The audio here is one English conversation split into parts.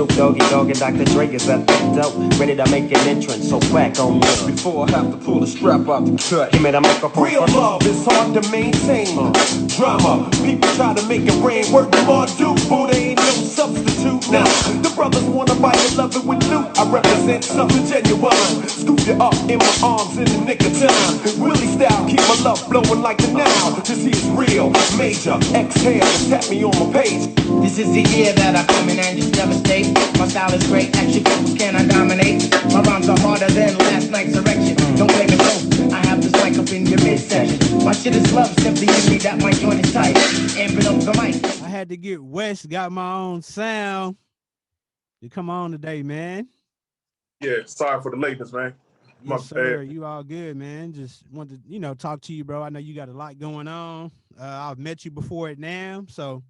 Snoop Doggy Dogg and Dr. Dre is at the dope, ready to make an entrance, so back on me. Before I have to pull the strap out the cut. Give me the microphone. Real love is hard to maintain. Drama, people try to make it rain. Work them all do, boo, they ain't no substitute. Now, the brothers wanna buy it, love it with loot. I represent something genuine. Scoop you up in my arms in the nick of time. Willie style, keep my love flowing like the Nile. This here's real, major. Exhale and tap me on my page. This is the year that I come in and just devastate. My style is great, action focus can I dominate. My rhymes are harder than last night's erection. Don't blame it, no, I have this mic up in your midsection. My shit is love, simply give me that my joint is tight. Amping up the mic. I had to get Wes, got my own sound to come on today, man. Yeah, sorry for the lateness, man. Yes, sir. You all good, man. Just wanted to, talk to you, bro. I know you got a lot going on. I've met you before it now, so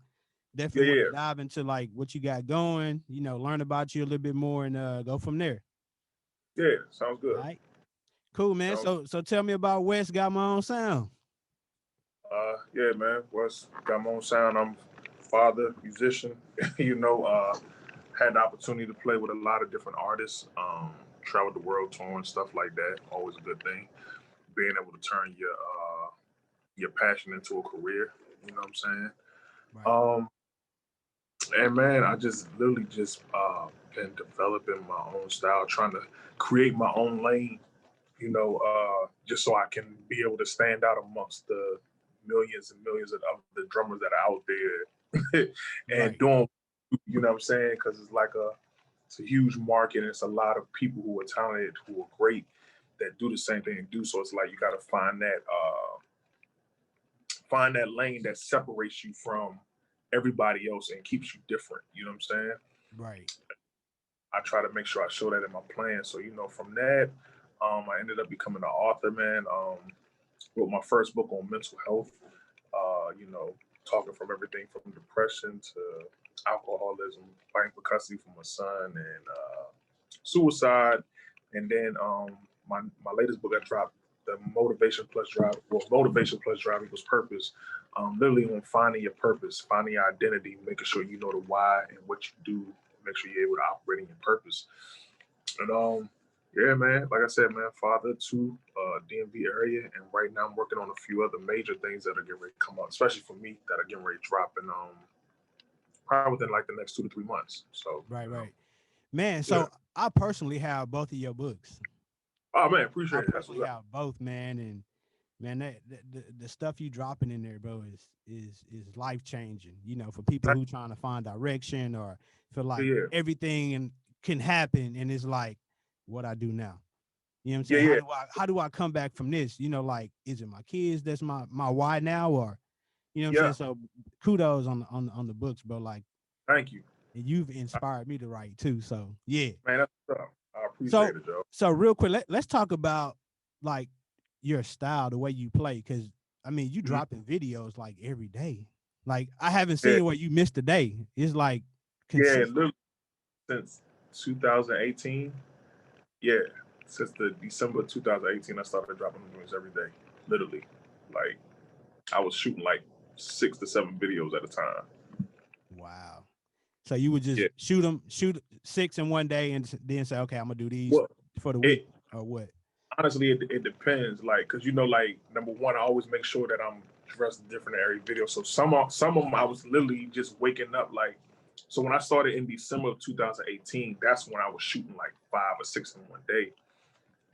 definitely want to dive into like what you got going, learn about you a little bit more and go from there. Yeah, sounds good. All right. Cool, man. So tell me about Wes Got My Own Sound. Yeah, man. Wes Got My Own Sound. I'm father, musician, had the opportunity to play with a lot of different artists, traveled the world touring, stuff like that. Always a good thing. Being able to turn your passion into a career, you know what I'm saying? Right. And man, I just literally been developing my own style, trying to create my own lane, just so I can be able to stand out amongst the millions and millions of the drummers that are out there and right. doing, you know what I'm saying? Because it's a huge market and it's a lot of people who are talented, who are great, that do the same thing and do. So it's like you got to find that lane that separates you from everybody else and keeps you different. You know what I'm saying? Right. I try to make sure I show that in my plan. So, from that, I ended up becoming an author, man. Wrote my first book on mental health, talking from everything from depression to alcoholism, fighting for custody for my son, and suicide. And then my latest book I dropped, the Motivation Plus Drive equals Purpose. Literally on finding your purpose, finding your identity, making sure you know the why and what you do, make sure you're able to operate in your purpose. And yeah, man, like I said, man, father to DMV area, and right now I'm working on a few other major things that are getting ready to come out, especially for me, that are getting ready to drop in probably within like the next 2 to 3 months. So right, man. So I personally have both of your books. Oh man, appreciate it. I personally have both, man, and man, the stuff you dropping in there, bro, is life changing. For people who trying to find direction or feel like everything can happen, and it's like what I do now. You know what I'm saying? How do I come back from this? Like, is it my kids that's my why now, or you know what I'm saying? So kudos on the books, bro. Like, thank you. And you've inspired me to write too. So yeah, man, that's tough. I appreciate it, Joe. So real quick, let's talk about like your style, the way you play, because I mean you dropping videos like every day. Like I haven't seen where you missed a day. It's like literally since 2018. Yeah, since the December 2018, I started dropping videos every day. Literally, like I was shooting like 6 to 7 videos at a time. Wow. So you would just shoot 6 in one day, and then say, okay, I'm gonna do these for the week, or what? Honestly, it depends. Like, cause like number one, I always make sure that I'm dressed different in every video. So some of them, I was literally just waking up like. So when I started in December of 2018, that's when I was shooting like 5 or 6 in one day.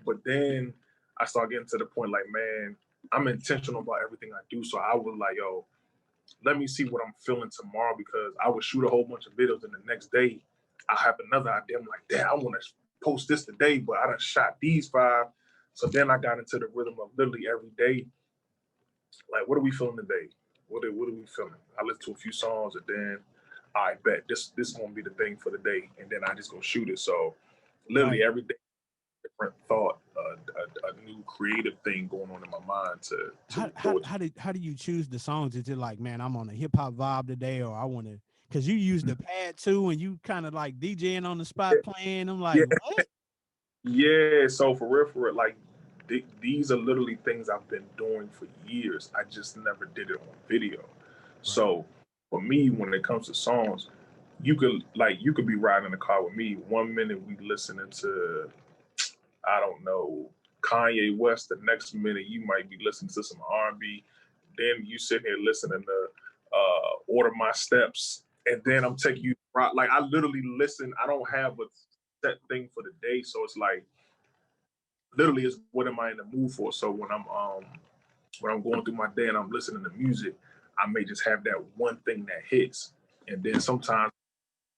But then I started getting to the point like, man, I'm intentional about everything I do. So I was like, yo, let me see what I'm feeling tomorrow, because I would shoot a whole bunch of videos and the next day I have another idea. I'm like, damn, I want to post this today, but I done shot these 5. So then I got into the rhythm of literally every day. Like, what are we feeling today? What are we feeling? I listen to a few songs and then I bet this is gonna be the thing for the day, and then I just go shoot it. So literally every day, different thought, a new creative thing going on in my mind. How do you choose the songs? Is it like, man, I'm on a hip hop vibe today, or I want to? Because you use the pad too, and you kind of like DJing on the spot playing. I'm like, what? Yeah. So for real, like these are literally things I've been doing for years. I just never did it on video. Right. So for me, when it comes to songs, you could be riding in the car with me. 1 minute we listening to, I don't know, Kanye West. The next minute you might be listening to some R&B. Then you sit here listening to Order My Steps, and then I'm taking you right. Like I literally listen. I don't have a set thing for the day, so it's like literally is what am I in the mood for? So when I'm going through my day and I'm listening to music, I may just have that one thing that hits, and then sometimes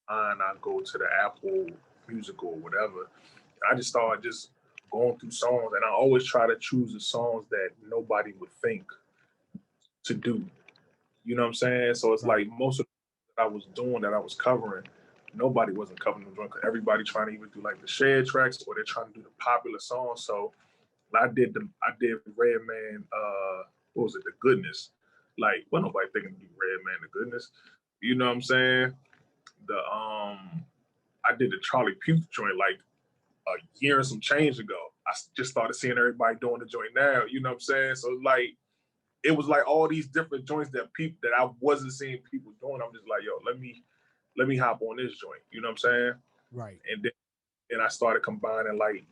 I go to the Apple Music or whatever. I just start just going through songs, and I always try to choose the songs that nobody would think to do. You know what I'm saying? So it's like most of that I was doing, that I was covering, nobody wasn't covering them because everybody trying to either do like the shared tracks or they're trying to do the popular songs. So I did Redman, what was it, The Goodness. Like, well, nobody thinking to do Redman, The Goodness. You know what I'm saying? I did the Charlie Puth joint like a year and some change ago. I just started seeing everybody doing the joint now. You know what I'm saying? So like, it was like all these different joints that I wasn't seeing people doing. I'm just like, yo, let me hop on this joint. You know what I'm saying? Right. And then I started combining like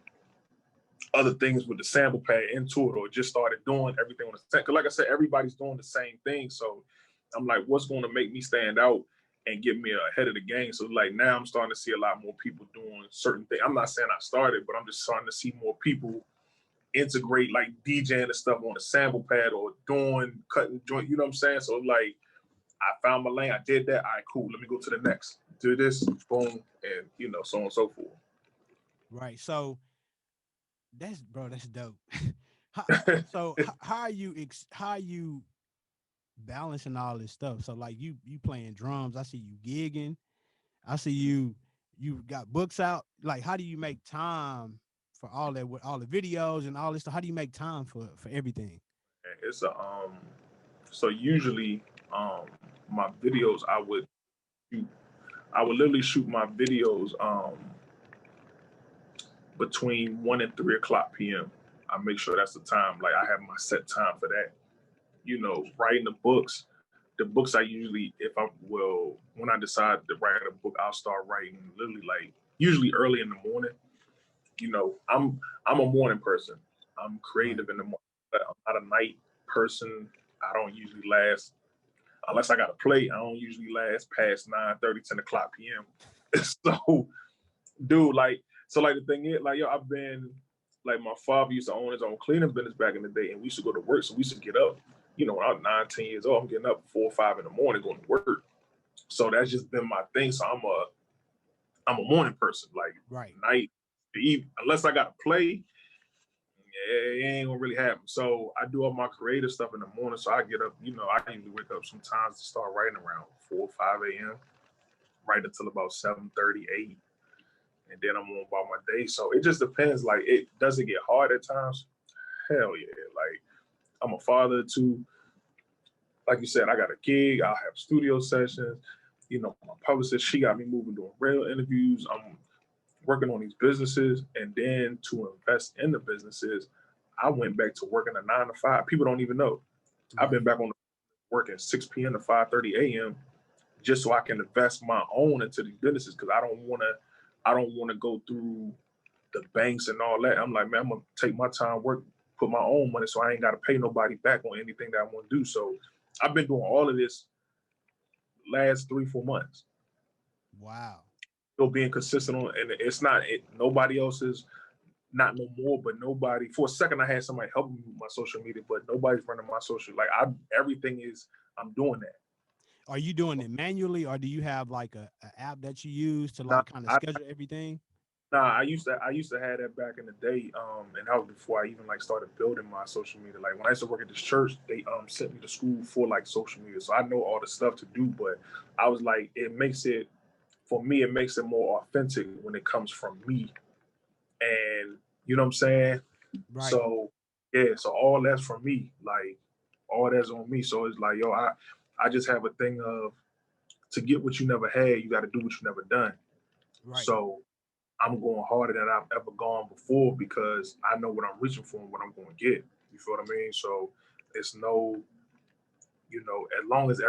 other things with the sample pad into it, or just started doing everything on the same. Because like I said, everybody's doing the same thing. So I'm like, what's going to make me stand out and get me ahead of the game? So like now I'm starting to see a lot more people doing certain things. I'm not saying I started, but I'm just starting to see more people integrate like DJing and stuff on the sample pad or cutting joint. You know what I'm saying? So like I found my lane. I did that. All right, cool. Let me go to the next. Do this, boom, and so on and so forth. Right. So that's dope. So how are you balancing all this stuff? So like you playing drums, I see you gigging, I see you got books out. Like how do you make time for all that with all the videos and all this stuff? How do you make time for everything? It's a so usually my videos shoot, I would literally shoot my videos between 1 and 3 o'clock p.m. I make sure that's the time. Like I have my set time for that. Writing the books I usually, when I decide to write a book, I'll start writing literally like usually early in the morning. I'm a morning person. I'm creative in the morning, but I'm not a night person. I don't usually last, unless I got to play, I don't usually last past 9:30, 10 o'clock p.m. So, dude, like the thing is, like, yo, I've been, like, my father used to own his own cleaning business back in the day, and we used to go to work, so we used to get up, when I was 9, 10 years old, I'm getting up 4 or 5 in the morning going to work. So that's just been my thing. So I'm a morning person, like night, unless I got to play, it ain't gonna really happen. So I do all my creative stuff in the morning. So I get up, I usually wake up sometimes to start writing around 4 or 5 a.m., right until about 7:30, 8. And then I'm on about my day. So it just depends. Like, it doesn't get hard at times. Hell yeah. Like, I'm a father too. Like you said, I got a gig. I'll have studio sessions. My publicist, she got me moving, doing real interviews. I'm working on these businesses. And then to invest in the businesses, I went back to working a 9 to 5. People don't even know. I've been back on working 6 p.m. to 5:30 a.m. just so I can invest my own into these businesses, because I don't want to go through the banks and all that. I'm like, man, I'm gonna take my time, work, put my own money, so I ain't got to pay nobody back on anything that I want to do. So I've been doing all of this last 3-4 months. Wow. Still being consistent on, and it's not nobody else's, not no more, but nobody. For a second, I had somebody helping me with my social media, but nobody's running my social. Like, everything is, I'm doing that. Are you doing it manually, or do you have like a app that you use to like kind of schedule everything? Nah, I used to have that back in the day, and that was before I even like started building my social media. Like when I used to work at this church, they sent me to school for like social media, so I know all the stuff to do. But I was like, it makes it more authentic when it comes from me, and you know what I'm saying. Right. So yeah, so all that's from me, like all that's on me. So it's like, yo, I just have a thing of, to get what you never had, you got to do what you never done. Right. So I'm going harder than I've ever gone before, because I know what I'm reaching for and what I'm going to get. You feel what I mean? So it's no you know, as long as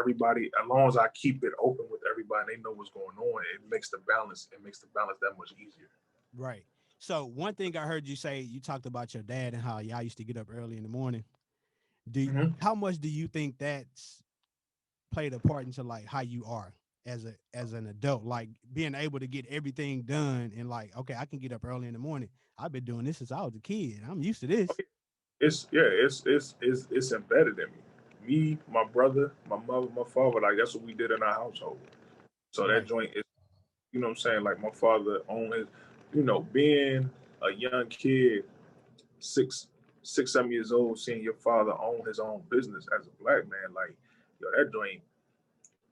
I keep it open with everybody, and they know what's going on, it makes the balance that much easier. Right. So one thing I heard you say, you talked about your dad and how y'all used to get up early in the morning. Mm-hmm. How much do you think that's played a part into like how you are as an adult, like being able to get everything done and like, okay, I can get up early in the morning. I've been doing this since I was a kid. I'm used to this. It's embedded in me. Me, my brother, my mother, my father, like that's what we did in our household. So that Right. joint is, you know what I'm saying? Like my father owned his, you know, being a young kid, 7 years old, seeing your father own his own business as a black man, like, yo, that joint,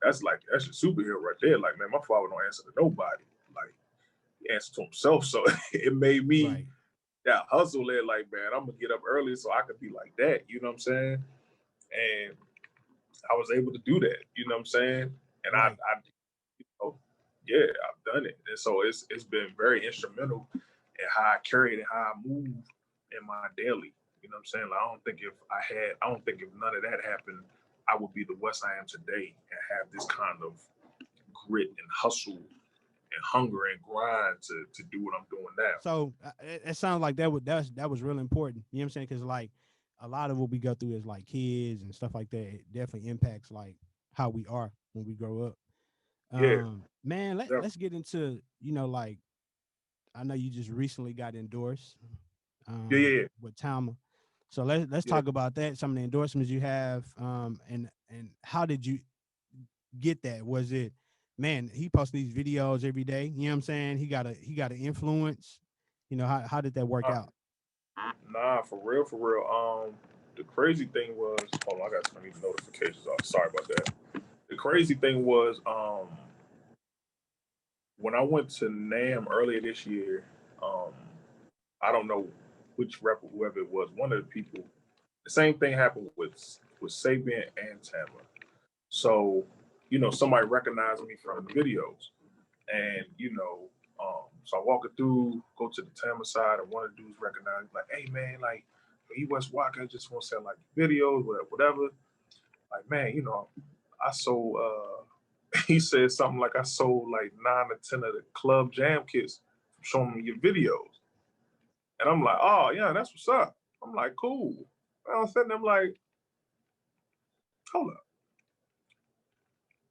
that's your superhero right there. Like, man, my father don't answer to nobody. Like, he answers to himself. So it made me Right. that hustle there, like, man, I'm gonna get up early so I could be like that. You know what I'm saying? And I was able to do that. You know what I'm saying? And Right. oh, yeah, I've done it. And so it's been very instrumental in how I carry it and how I move in my daily. You know what I'm saying? Like, I don't think if none of that happened, I would be the Wes I am today and have this kind of grit and hustle and hunger and grind to do what I'm doing now. So it sounds like that was really important. You know what I'm saying? Because like a lot of what we go through is like kids and stuff like that. It definitely impacts like how we are when we grow up. Yeah, Man, definitely. let's get into, you know, like I know you just recently got endorsed Yeah, yeah, yeah. with Tama. So let's Yeah. talk about that. Some of the endorsements you have, and how did you get that? Was it, man, he posts these videos every day? You know what I'm saying? He got an influence. You know, how did that work out? Nah, for real, for real. The crazy thing was, hold on, I got to turn these notifications off. Sorry about that. The crazy thing was, when I went to NAM earlier this year, um, I don't know which rapper, whoever it was, one of the people. The same thing happened with Sabian and Tama. So, you know, somebody recognized me from the videos, and you know, so I walk it through, go to the Tama side, and one of the dudes recognized me, like, hey man, like, he Wes Watkins, just want to sell like videos, whatever. Like, man, you know, I sold. He said something like I sold like 9 or 10 of the Club Jam kits from showing me your videos. And I'm like, oh yeah, that's what's up. I'm like, cool. And I'm sitting there, I'm like, hold up.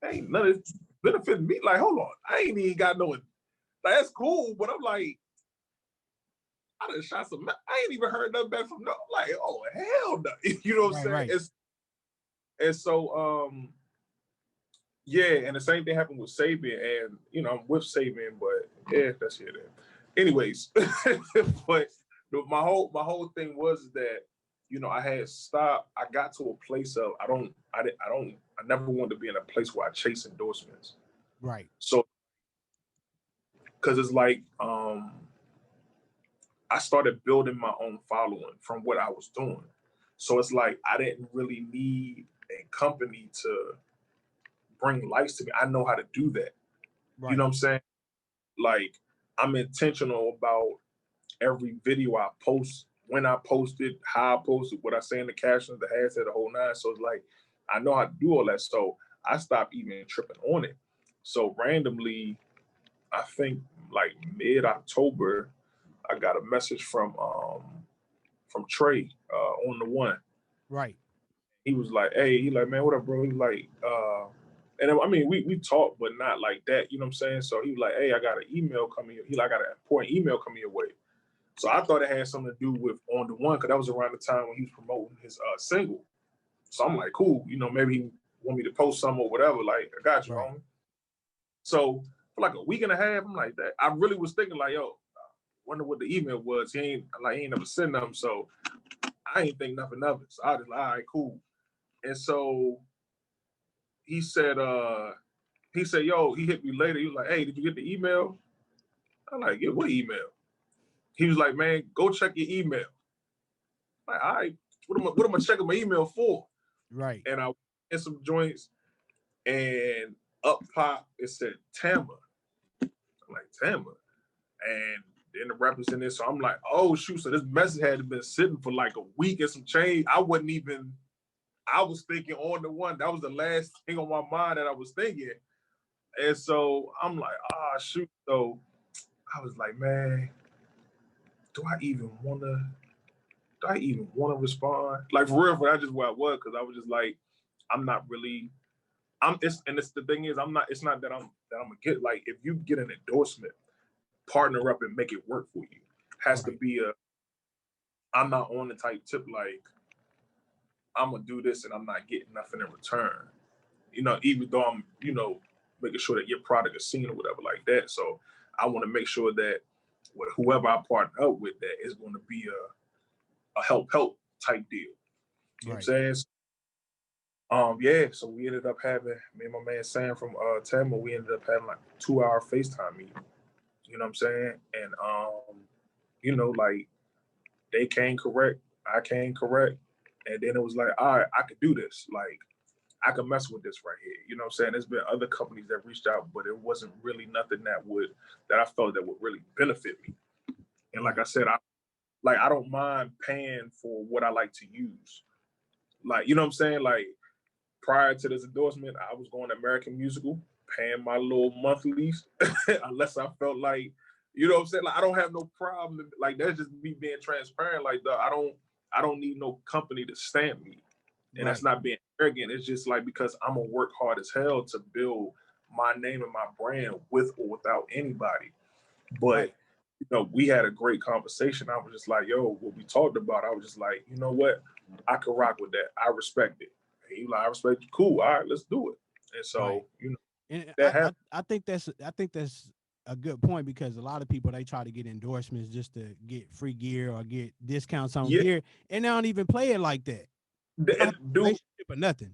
Ain't none of this benefiting me. Like, hold on. I ain't even got no, like, that's cool, but I'm like, I done shot some, I ain't even heard nothing back from no, like, oh hell no. You know what I'm Right, saying? right, And so yeah, and the same thing happened with Sabian, and you know, I'm with Sabian, but yeah, that's it. Anyways, but my whole thing was that, you know, I had stopped. I got to a place of I never wanted to be in a place where I chase endorsements. right, So because it's like I started building my own following from what I was doing. So it's like I didn't really need a company to bring likes to me. I know how to do that. You know right, what I'm saying? Like, I'm intentional about every video I post, when I post it, how I post it, what I say in the captions, the hashtag, the whole nine. So it's like I know how to do all that. So I stopped even tripping on it. So randomly, I think like mid-October, I got a message from Trey on the one. right, He was like, hey, he like, man, what up, bro? He like, and I mean, we talked, but not like that, you know what I'm saying? So he was like, hey, I got an email coming. He like, I got an important email coming your way. So I thought it had something to do with On the One, because that was around the time when he was promoting his single. So I'm like, cool, you know, maybe he want me to post something or whatever. Like, I got you, right, homie. So for like a week and a half, I'm like that. I really was thinking like, yo, wonder what the email was. He ain't never sent them, so I ain't think nothing of it. So I just like, all right, cool. And so he said, yo, he hit me later. He was like, hey, did you get the email? I'm like, yeah, what email? He was like, man, go check your email. I'm like, all right, what am I checking my email for? right, And I in some joints, and up pop, it said Tama. I'm like, Tama. And then the rappers in there. So I'm like, oh shoot. So this message had been sitting for like a week and some change. I wasn't even I was thinking on the one. That was the last thing on my mind that I was thinking. And so I'm like, shoot. So I was like, man, do I even wanna respond? Like for real, that's just where I was, because I was just like, I'm not really it's the thing is it's not that I'm gonna get, like, if you get an endorsement, partner up and make it work for you. Has to be I'm not on the type tip like I'm gonna do this and I'm not getting nothing in return. Even though I'm, making sure that your product is seen or whatever like that. So I want to make sure that with whoever I partner up with, that is going to be a help type deal. You know what I'm saying? So we ended up having, me and my man Sam from Tama, we ended up having like a 2-hour FaceTime meeting. You know what I'm saying? And like, they came correct, I came correct, and then it was like, all right, I could do this. Like, I could mess with this right here. You know what I'm saying? There's been other companies that reached out, but it wasn't really nothing that I felt that would really benefit me. And like I said, I don't mind paying for what I like to use. Like, you know what I'm saying? Like, prior to this endorsement, I was going to American Musical, paying my little monthlies, unless I felt like, you know what I'm saying? Like, I don't have no problem. Like, that's just me being transparent. Like, I don't need no company to stamp me. And that's not being arrogant. It's just like, because I'm gonna work hard as hell to build my name and my brand with or without anybody. But we had a great conversation. I was just like, yo, what we talked about, I was just like, you know what? I could rock with that. I respect it. And he like, I respect you. Cool. All right, let's do it. And so, and that I think that's a good point, because a lot of people, they try to get endorsements just to get free gear or get discounts on gear, and they don't even play it like that. Dude, or nothing.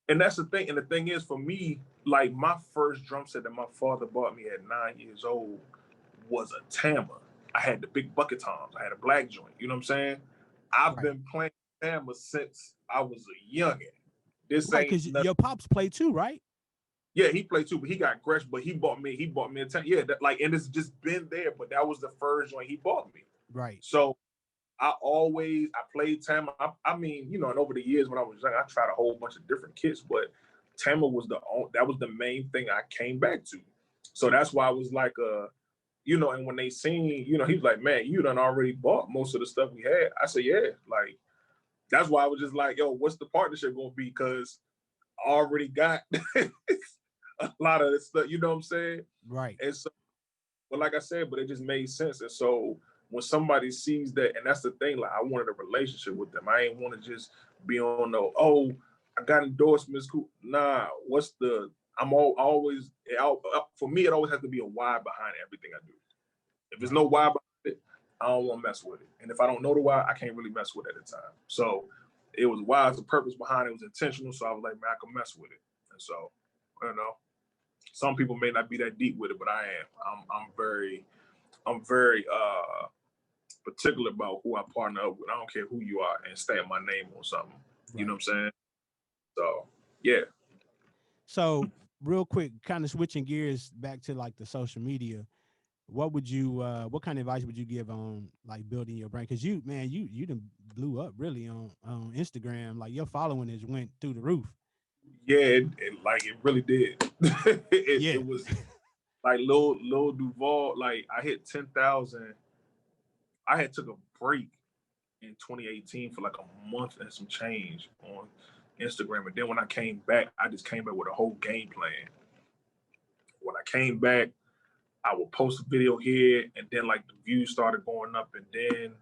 And that's the thing. And the thing is, for me, like, my first drum set that my father bought me at 9 years old was a Tama. I had the big bucket toms. I had a black joint. You know what I'm saying? I've been playing Tama since I was a youngin'. This ain't because your pops play too, right? Yeah, he played too, but he got Gresh, but he bought me a Tama. Yeah, and it's just been there, but that was the first joint he bought me. Right. So I played Tama. I mean, and over the years when I was young, I tried a whole bunch of different kits, but Tama was the main thing I came back to. So that's why I was like, and when they seen, he was like, man, you done already bought most of the stuff we had. I said, yeah, like, that's why I was just like, yo, what's the partnership gonna be? Because I already got a lot of this stuff, you know what I'm saying? Right. And so, but like I said, but it just made sense. And so when somebody sees that, and that's the thing, like, I wanted a relationship with them. I ain't want to just be on I got endorsements, cool. Nah, for me, it always has to be a why behind everything I do. If there's no why behind it, I don't want to mess with it. And if I don't know the why, I can't really mess with it at the time. So it was why, the purpose behind it was intentional. So I was like, man, I can mess with it. And so, some people may not be that deep with it, but I am. I'm very particular about who I partner up with. I don't care who you are, and stamp my name on something. You know what I'm saying? So yeah. So real quick, kind of switching gears back to like the social media, what kind of advice would you give on like building your brand? Because you done blew up really on Instagram. Like, your following has went through the roof. Yeah, it really did. It was like Lil Duval. Like, I hit 10,000. I had took a break in 2018 for like a month and some change on Instagram, and then when I came back, I just came back with a whole game plan. When I came back, I would post a video here, and then like the views started going up, and then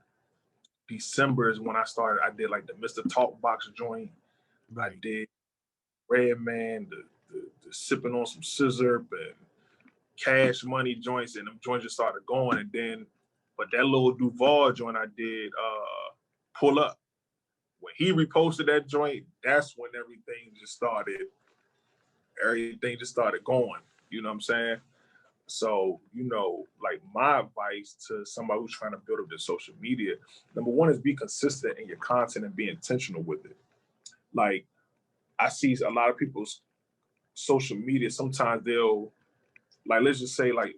December is when I did like the Mr. Talk Box joint. Right. I did Red Man, the sipping on some scissor and Cash Money joints, and them joints just started going. And then, but that little Duval joint I did, Pull Up. When he reposted that joint, that's when everything just started going. You know what I'm saying? So, like, my advice to somebody who's trying to build up their social media, number one is be consistent in your content and be intentional with it. Like, I see a lot of people's social media, sometimes they'll, like, let's just say, like,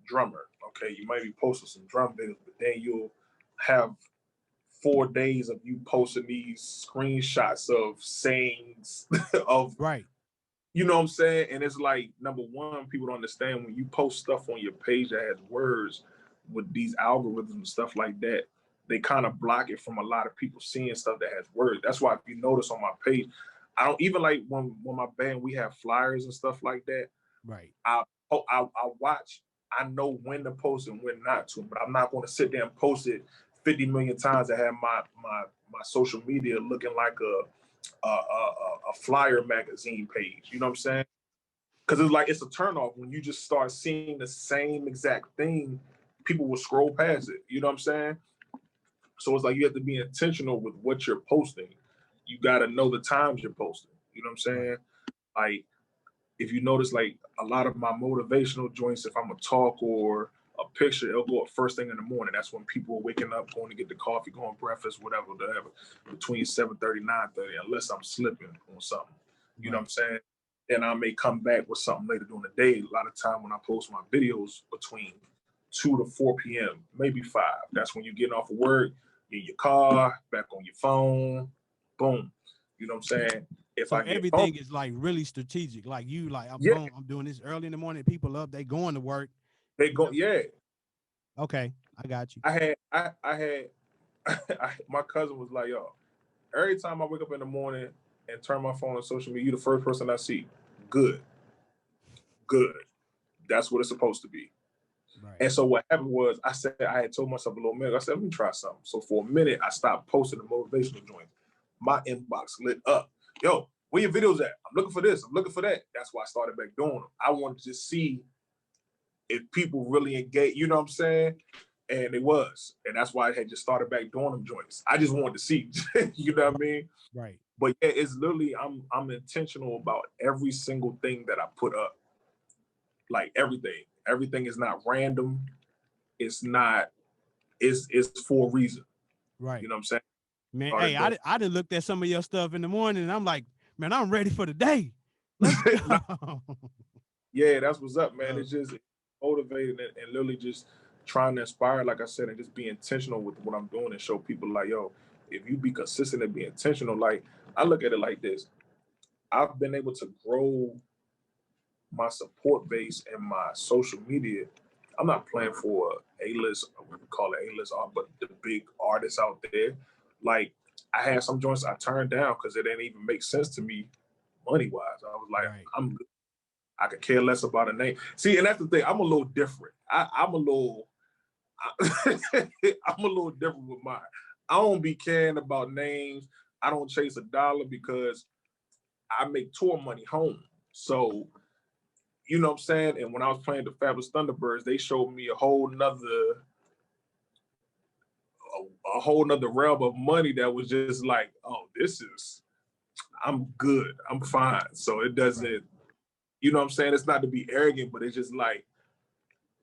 drummer, okay? You might be posting some drum videos, but then you'll have 4 days of you posting these screenshots of sayings of, right. you know what I'm saying? And it's like, number one, people don't understand when you post stuff on your page that has words with these algorithms and stuff like that, they kind of block it from a lot of people seeing stuff that has words. That's why if you notice on my page, I don't even like when my band, we have flyers and stuff like that. Right. I watch, I know when to post and when not to, but I'm not going to sit there and post it 50 million times and have my social media looking like a flyer magazine page. You know what I'm saying? Because it's like, it's a turnoff when you just start seeing the same exact thing. People will scroll past it. You know what I'm saying? So it's like you have to be intentional with what you're posting. You got to know the times you're posting. You know what I'm saying? Like, if you notice, like a lot of my motivational joints, if I'm a talk or a picture, it'll go up first thing in the morning. That's when people are waking up, going to get the coffee, going breakfast, whatever, between 7:30, 9:30, unless I'm slipping on something. You know what I'm saying? Then I may come back with something later during the day. A lot of time when I post my videos between 2 to 4 p.m., maybe 5. That's when you're getting off of work, in your car, back on your phone, boom. You know what I'm saying? If so I get everything is like really strategic. Like you, like boom, I'm doing this early in the morning. People up, they going to work. They go, yeah. Okay, I got you. I had my cousin was like, yo, every time I wake up in the morning and turn my phone on social media, you the first person I see. Good. That's what it's supposed to be. Right. And so what happened was, I had told myself a little minute, I said, let me try something. So for a minute, I stopped posting the motivational joints. My inbox lit up. Yo, where your videos at? I'm looking for this. I'm looking for that. That's why I started back doing them. I wanted to see if people really engage, you know what I'm saying? And it was. And that's why I had just started back doing them joints. I just wanted to see, you know what I mean? Right. But yeah, it's literally, I'm intentional about every single thing that I put up. Like everything. Everything is not random. It's not, it's for a reason. Right. You know what I'm saying? Man, hey, I done looked at some of your stuff in the morning and I'm like, man, I'm ready for the day. Let's go. Yeah, that's what's up, man. It's just motivating and literally just trying to inspire, like I said, and just be intentional with what I'm doing and show people like, yo, if you be consistent and be intentional, like I look at it like this. I've been able to grow my support base and my social media. I'm not playing for A-list, we call it A-list art, but the big artists out there. Like I had some joints I turned down because it didn't even make sense to me money-wise. I was like, I'm good. I could care less about a name. See, and that's the thing. I'm a little different. I'm a little different with mine. I don't be caring about names. I don't chase a dollar because I make tour money home. So, you know what I'm saying? And when I was playing the Fabulous Thunderbirds, they showed me a whole nother realm of money that was just like, oh, I'm good. I'm fine. So it doesn't, you know what I'm saying? It's not to be arrogant, but it's just like,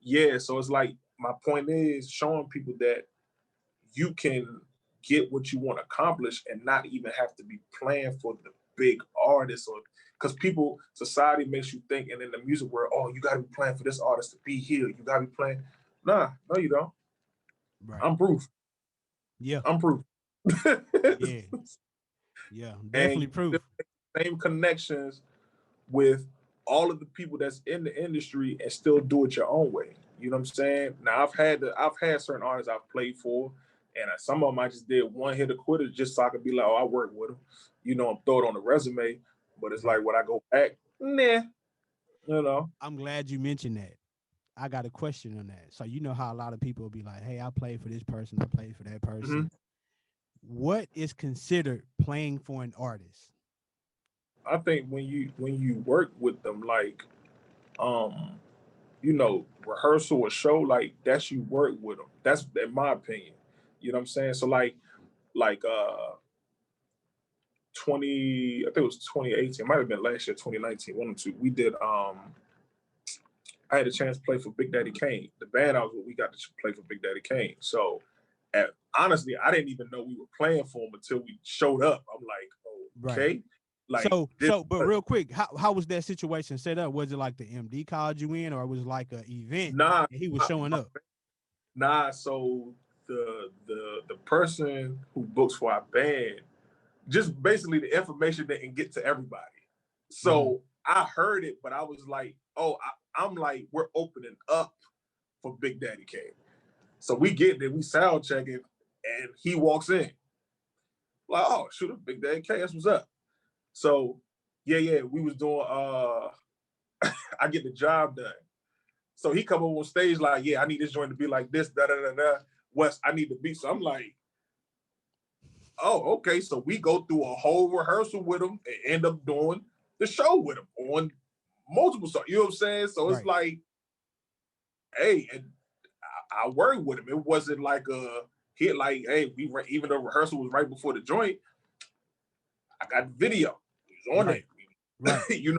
yeah. So it's like, my point is showing people that you can get what you want to accomplish and not even have to be playing for the big artists, or because society makes you think, and in the music world, oh, you got to be playing for this artist to be here. You got to be playing. Nah, no, you don't. Right. I'm proof. Yeah. I'm proof. Yeah. Yeah, definitely proof. Same connections with all of the people that's in the industry and still do it your own way. You know what I'm saying? Now I've had certain artists I've played for, and some of them I just did one hit a quitter just so I could be like, oh, I work with them, you know, and throw it on the resume. But it's like when I go back, nah, you know. I'm glad you mentioned that. I got a question on that. So you know how a lot of people will be like, hey, I played for this person, I played for that person. Mm-hmm. What is considered playing for an artist? I think when you work with them, like, you know, rehearsal or show, like that's you work with them. That's in my opinion. You know what I'm saying? So like 20, I think it was 2018, it might have been last year, 2019, one or two. We did I had a chance to play for Big Daddy Kane. The band I was with, we got to play for Big Daddy Kane. So honestly, I didn't even know we were playing for him until we showed up. I'm like, okay. Right. Like but real quick, how was that situation set up? Was it like the MD called you in, or was it like an event? Nah, and he was showing up. Nah, so the person who books for our band, just basically the information didn't get to everybody. So I heard it, but I was like, oh, I'm like, we're opening up for Big Daddy Kane. So we get there, we sound checking, and he walks in. Like, oh, shoot, Big Daddy Kane, that's what's up. So yeah, we was doing I get the job done. So he come up on stage like, yeah, I need this joint to be like this, da. Wes, I need the beat. So I'm like, oh, okay. So we go through a whole rehearsal with him and end up doing the show with him on multiple songs. You know what I'm saying? So it's like, hey, and I worked with him. It wasn't like a hit like, hey, even though rehearsal was right before the joint, I got the video. He was on it. Right. You know,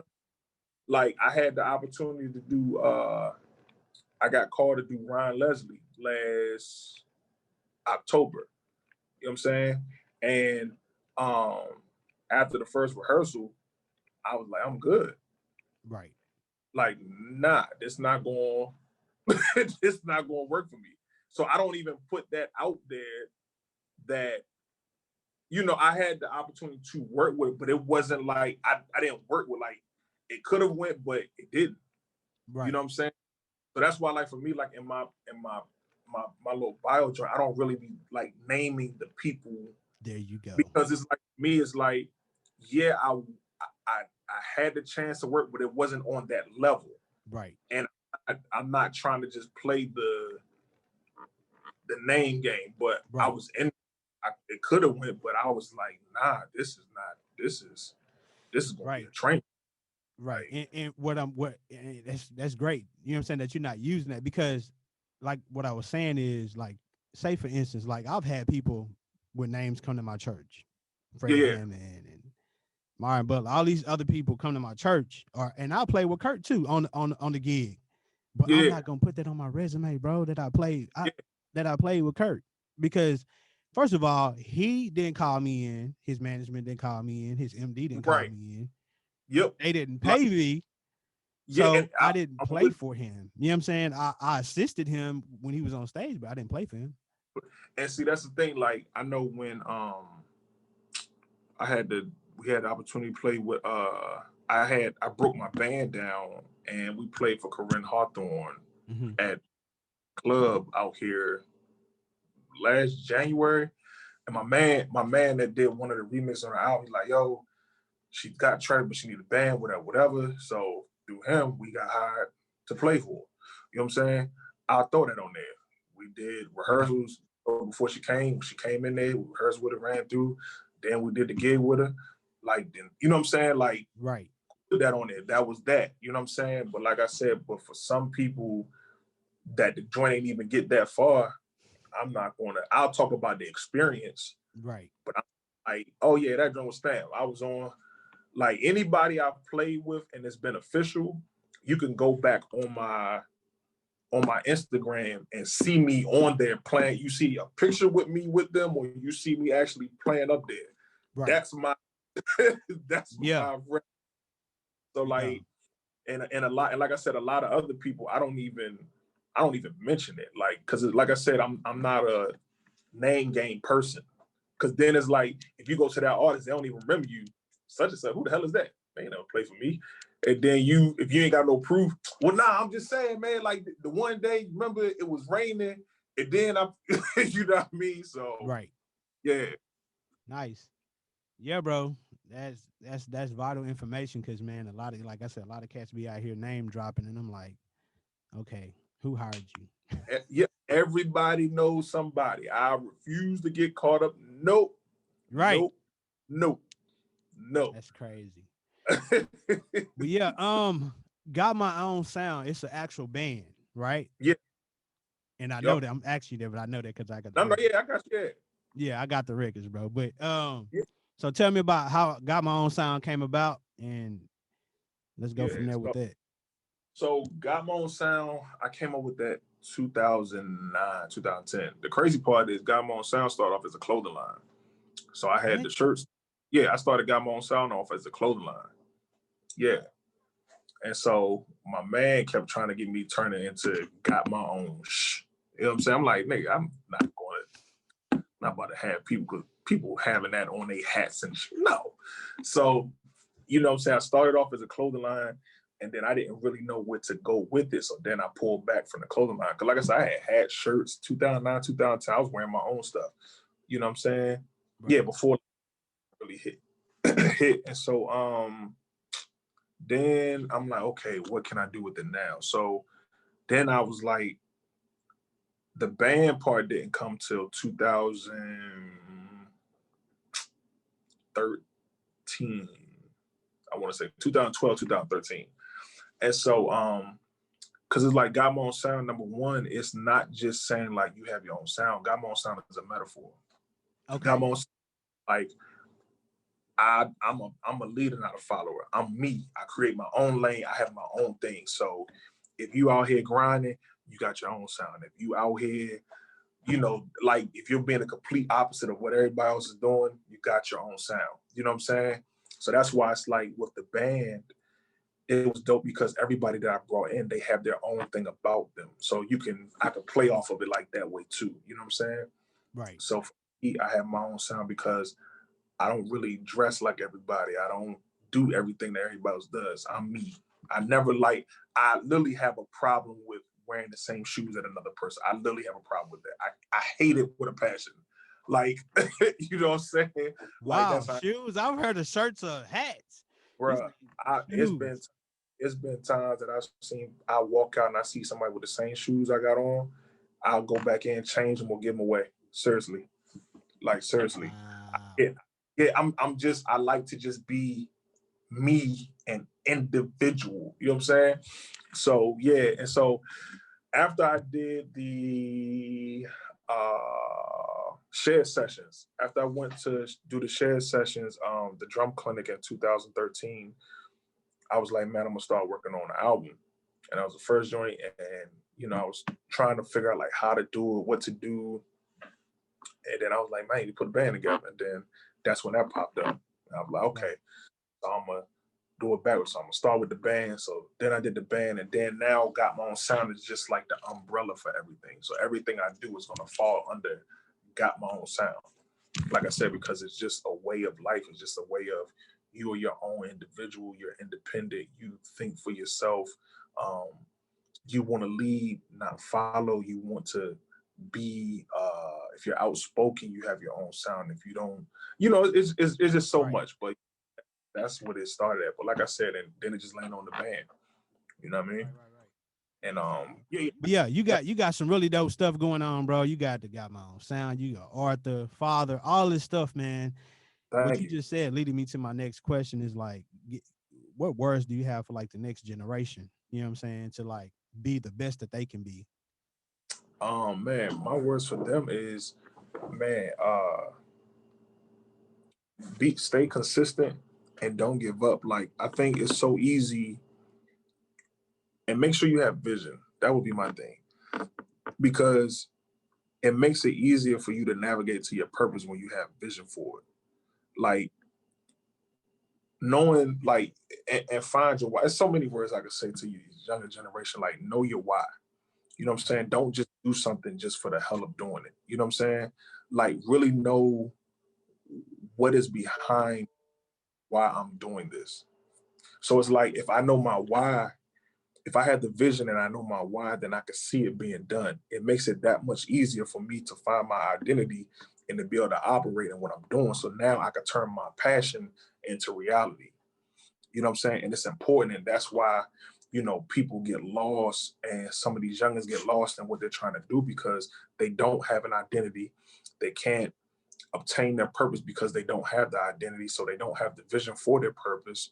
like I had the opportunity to do I got called to do Ron Leslie last October. You know what I'm saying? And after the first rehearsal, I was like, I'm good. Right. Like, nah, this not going this not going to work for me. So I don't even put that out there that, you know, I had the opportunity to work with, but it wasn't like I didn't work with, like it could have went, but it didn't. Right. You know what I'm saying? So that's why, like for me, like in my little bio chart, I don't really be like naming the people. There you go. Because it's like me, it's like, yeah, I had the chance to work, but it wasn't on that level. Right. And I'm not trying to just play the name game, but I was in. It could have went, but I was like, nah, this is gonna be a train. Right. And that's great. You know what I'm saying? That you're not using that, because like what I was saying is, like, say for instance, like I've had people with names come to my church, Freddie Hammond and Myron Butler, all these other people come to my church, and I'll play with Kurt too on the gig. But I'm not gonna put that on my resume, bro, that I played with Kurt, because first of all, he didn't call me in, his management didn't call me in, his MD didn't call me in. Yep. They didn't pay me. So I didn't play for him. You know what I'm saying? I assisted him when he was on stage, but I didn't play for him. And see, that's the thing. Like, I know when we had the opportunity to play with I broke my band down and we played for Corinne Hawthorne at club out here last January. And my man that did one of the remixes on the album, he's like, yo, she got tracked, but she need a band, whatever. So through him, we got hired to play for her. You know what I'm saying? I'll throw that on there. We did rehearsals before she came. When she came in there, we rehearsed with her, ran through. Then we did the gig with her. Like, then, you know what I'm saying? Like, right. Put that on there. That was that. You know what I'm saying? But like I said, but for some people that the joint ain't even get that far, I'll talk about the experience. Right. But I'm like, oh yeah, that joint was stamped. I was on, like, anybody I've played with and it's been official, you can go back on my Instagram and see me on there playing. You see a picture with me with them, or you see me actually playing up there. Right. That's my my rep. So like, and a lot, and like I said, a lot of other people, I don't even mention it, like, because like I said, I'm not a name game person. Because then it's like, if you go to that artist, they don't even remember you. Such and such, who the hell is that? They ain't never play for me. And then if you ain't got no proof, well, nah, I'm just saying, man, like the one day, remember it was raining, and then you know what I mean? So right. Yeah. Nice. Yeah, bro. That's vital information, because, man, a lot of cats be out here name dropping, and I'm like, okay, who hired you? Yeah, everybody knows somebody. I refuse to get caught up. Nope. Right. Nope. That's crazy. But yeah, Got My Own Sound. It's an actual band, right? Yeah. And I know that. I'm actually there, but I know that because I got. I got you. Yeah, I got the records, bro. But so tell me about how Got My Own Sound came about, and let's go from there with that. So Got My Own Sound, I came up with that 2009, 2010. The crazy part is Got My Own Sound started off as a clothing line. So I had the shirts. Yeah, I started Got My Own Sound off as a clothing line. Yeah. And so my man kept trying to get me turn it into Got My Own You know what I'm saying? I'm like, nigga, I'm not going to not about to have people having that on their hats and no. So, you know what I'm saying? I started off as a clothing line, and then I didn't really know where to go with it. So then I pulled back from the clothing line. Cause like I said, I had hats, shirts, 2009, 2010. I was wearing my own stuff. You know what I'm saying? Right. Yeah, before it really hit. And so then I'm like, okay, what can I do with it now? So then I was like, the band part didn't come till 2013. I want to say 2012, 2013. And so, because it's like Got My Own Sound, number one, it's not just saying like you have your own sound. Got My Own Sound is a metaphor. Okay. Got My Own, like, I'm a leader, not a follower. I'm me. I create my own lane. I have my own thing. So if you out here grinding, you got your own sound. If you out here, you know, like if you're being a complete opposite of what everybody else is doing, you got your own sound. You know what I'm saying? So that's why it's like with the band, it was dope because everybody that I brought in, they have their own thing about them. So I could play off of it like that way too. You know what I'm saying? Right. So for me, I have my own sound because I don't really dress like everybody. I don't do everything that everybody else does. I'm me. I literally have a problem with wearing the same shoes that another person. I literally have a problem with that. I hate it with a passion. Like, you know what I'm saying? Wow, like shoes. I've heard of shirts or hats. Bruh, it's been times that I walk out and I see somebody with the same shoes I got on. I'll go back in, change them, or give them away. Seriously. Like, seriously. I like to just be me, an individual. You know what I'm saying? So, yeah. And so after I did the shared sessions, after I went to do the shared sessions, the drum clinic in 2013, I was like, man, I'm gonna start working on an album. And that was the first joint. And, you know, I was trying to figure out like how to do it, what to do. And then I was like, man, you put a band together. And then that's when that popped up. And I was like, okay, so I'm gonna do it backwards. So I'm gonna start with the band. So then I did the band, and then now Got My Own Sound is just like the umbrella for everything. So everything I do is gonna fall under Got My Own Sound. Like I said, because it's just a way of life. It's just a way of you are your own individual. You're independent. You think for yourself. You want to lead, not follow. You want to be. If you're outspoken, you have your own sound. If you don't, you know, it's just so much. But that's what it started at. But like I said, and then it just landed on the band. You know what I mean? Right. And you got some really dope stuff going on, bro. You got My Own Sound. You got Arthur, Father, all this stuff, man. What you just said leading me to my next question is like, what words do you have for like the next generation? You know what I'm saying? To like be the best that they can be. Man, my words for them is, man, stay consistent and don't give up. Like, I think it's so easy, and make sure you have vision. That would be my thing, because it makes it easier for you to navigate to your purpose when you have vision for it. Like, knowing, like, and find your why. There's so many words I could say to you, younger generation, like, know your why. You know what I'm saying? Don't just do something just for the hell of doing it. You know what I'm saying? Like, really know what is behind why I'm doing this. So it's like, if I know my why, if I had the vision and I know my why, then I could see it being done. It makes it that much easier for me to find my identity and to be able to operate in what I'm doing. So now I can turn my passion into reality. You know what I'm saying? And it's important. And that's why, you know, people get lost, and some of these youngins get lost in what they're trying to do because they don't have an identity. They can't obtain their purpose because they don't have the identity. So they don't have the vision for their purpose.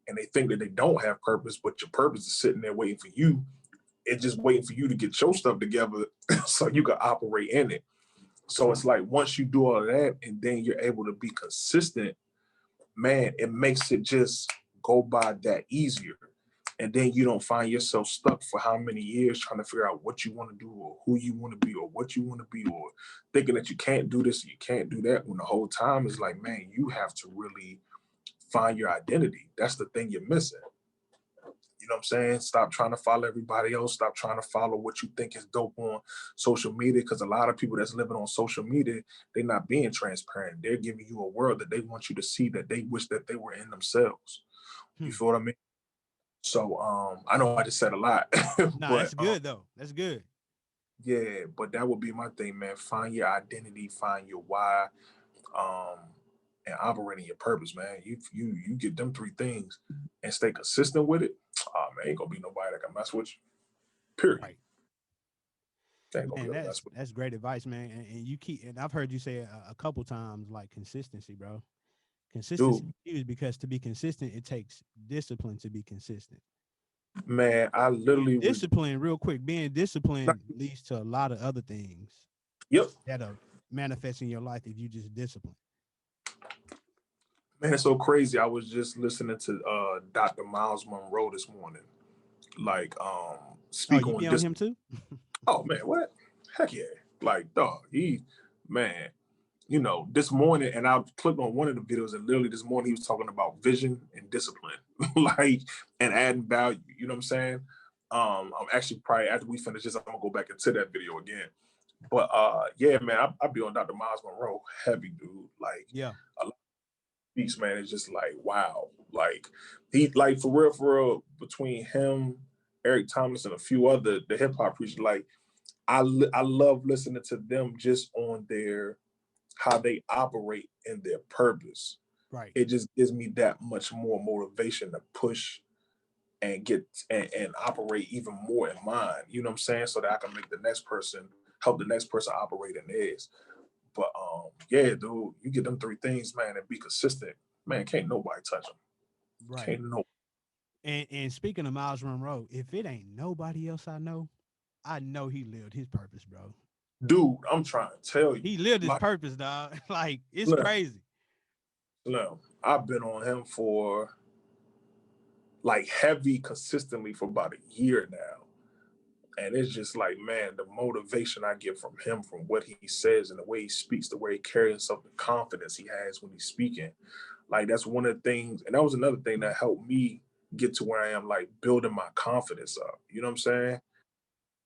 And they think that they don't have purpose, but your purpose is sitting there waiting for you. It's just waiting for you to get your stuff together so you can operate in it. So it's like, once you do all of that and then you're able to be consistent, man, it makes it just go by that easier. And then you don't find yourself stuck for how many years trying to figure out what you want to do or who you want to be or what you want to be, or thinking that you can't do this, you can't do that, when the whole time is like, man, you have to really find your identity. That's the thing you're missing. You know what I'm saying? Stop trying to follow everybody else. Stop trying to follow what you think is dope on social media, because a lot of people that's living on social media, they're not being transparent. They're giving you a world that they want you to see that they wish that they were in themselves. You feel what I mean? So I know I just said a lot, Nah, but that's good though. That's good. yeah, but that would be my thing, man. Find your identity, find your why, um, and operating your purpose, man. You get them three things and stay consistent with it. Oh man, ain't gonna be nobody that can mess with you. Period. Right. Ain't gonna be Man, able to mess with that's great advice, man. And you keep, and I've heard you say a couple times, like consistency, bro. you. Consistency is huge, because to be consistent, it takes discipline to be consistent. Dude, man, I Being literally was disciplined, real quick, being not, disciplined leads to a lot of other things yep. that are manifest in your life if you just discipline. Man, it's so crazy. I was just listening to Dr. Miles Monroe this morning. Like Oh, speak you on be on dis him too? oh man, what? Heck yeah. Like dog, he man, you know, this morning, and I clicked on one of the videos, and literally this morning he was talking about vision and discipline, like, and adding value. You know what I'm saying? I'm actually probably after we finish this, I'm gonna go back into that video again. But yeah, man, I be on Dr. Miles Monroe heavy, dude. Like Yeah. a lot of speaks, man, it's just like wow. Like he like for real, between him, Eric Thomas, and a few other the hip hop preachers, like I love listening to them just on their how they operate in their purpose. Right. It just gives me that much more motivation to push and get and operate even more in mine. You know what I'm saying? So that I can make the next person help the next person operate in theirs. But yeah, dude, you get them three things, man, and be consistent. Man, can't nobody touch them. Right. Can't no. And speaking of Miles Monroe, if it ain't nobody else I know he lived his purpose, bro. Dude, I'm trying to tell you. He lived his Like, purpose, dog. Like it's look, crazy. look, I've been on him for like heavy consistently for about a year now. And it's just like, man, the motivation I get from him, from what he says and the way he speaks, the way he carries himself, the confidence he has when he's speaking. Like that's one of the things, and that was another thing that helped me get to where I am, like building my confidence up. You know what I'm saying?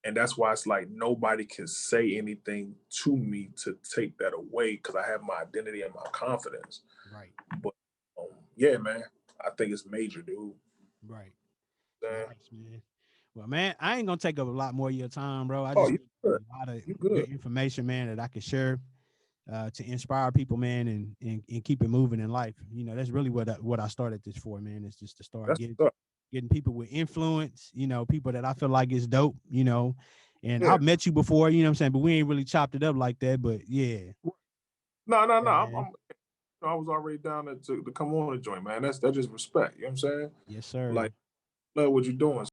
And that's why it's like nobody can say anything to me to take that away, because I have my identity and my confidence. Right. But yeah, man, I think it's major, dude. Right. Yeah. Nice, man. Well, man, I ain't gonna take up a lot more of your time, bro. I Oh, just you think good. a lot of You good good. information, man, that I could share to inspire people, man, and keep it moving in life. You know, that's really what I started this for, man. It's just to start That's what's up. getting people with influence, you know, people that I feel like is dope, you know. And Yeah. I've met you before, you know what I'm saying, but we ain't really chopped it up like that. But yeah. No. Man. I was already down to come on and join, man. That's just respect. You know what I'm saying? Yes, sir. Like, love what you're doing.